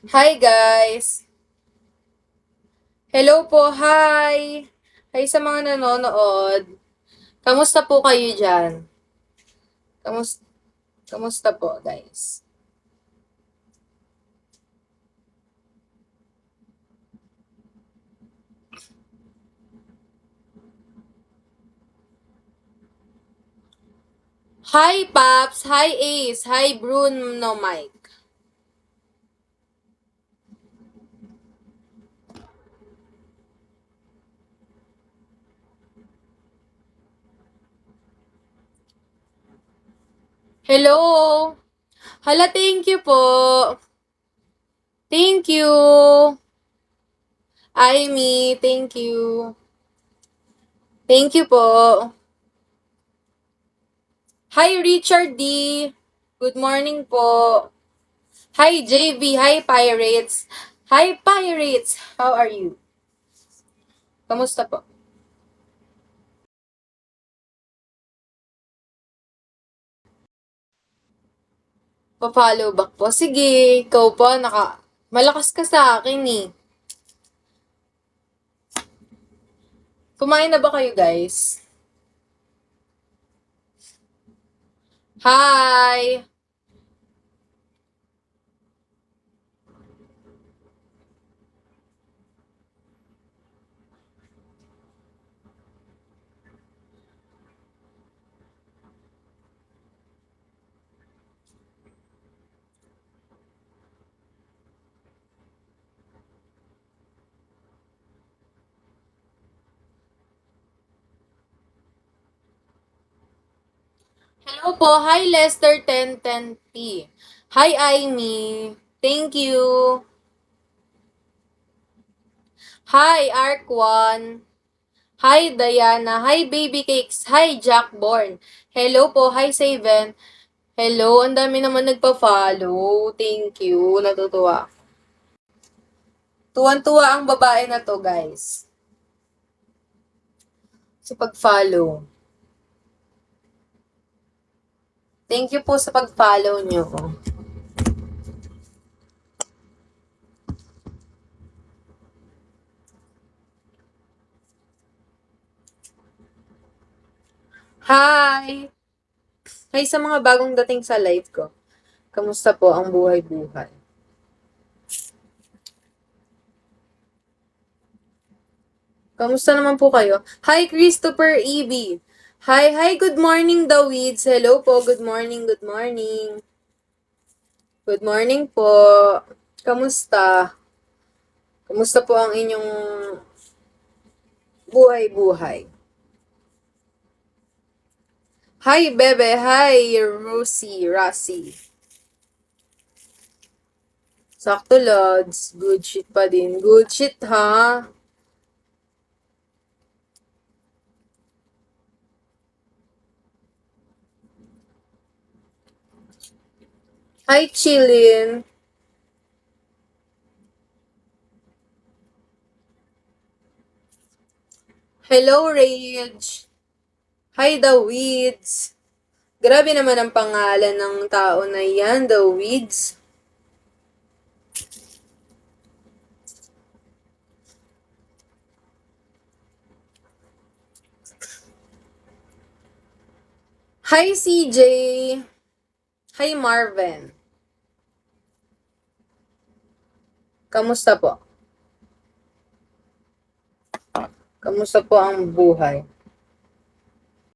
Hi guys! Hello po, hi! Hi sa mga nanonood. Kamusta po kayo dyan? Kamusta, kamusta po guys? Hi Paps! Hi Ace! Hi Bruno Mike! Hello! Hala, thank you po! Thank you! Amy, thank you! Thank you po! Hi Richard D! Good morning po! Hi JV! Hi Pirates! Hi Pirates! How are you? Kamusta po? Pa-follow back po. Sige, ikaw po, malakas ka sa akin eh. Kumain na ba kayo guys? Hi! Hello po. Hi Lester 1010P. Hi Amy. Thank you. Hi Ark1. Hi Diana. Hi Baby Cakes. Hi Jackborn. Hello po. Hi Saven. Hello, ang dami naman nagpa-follow. Thank you. Natutuwa. Tuwan-tuwa ang babae na to, guys. Sa pag-follow. Thank you po sa pag-follow nyo. Hi! Hi sa mga bagong dating sa live ko. Kamusta po ang buhay-buhay? Kamusta naman po kayo? Hi, Christopher E.B. Hi, good morning, Dawids. Hello po, good morning, good morning. Good morning po. Kamusta? Kamusta po ang inyong buhay-buhay? Hi, Bebe. Hi, Rossi. Sakto, Lods. Good shit pa din. Good shit, ha? Hi, Chillin. Hello, Rage. Hi, The Weeds. Grabe naman ang pangalan ng tao na yan, The Weeds. Hi, CJ. Hi, Marvin. Kamusta po? Kamusta po ang buhay?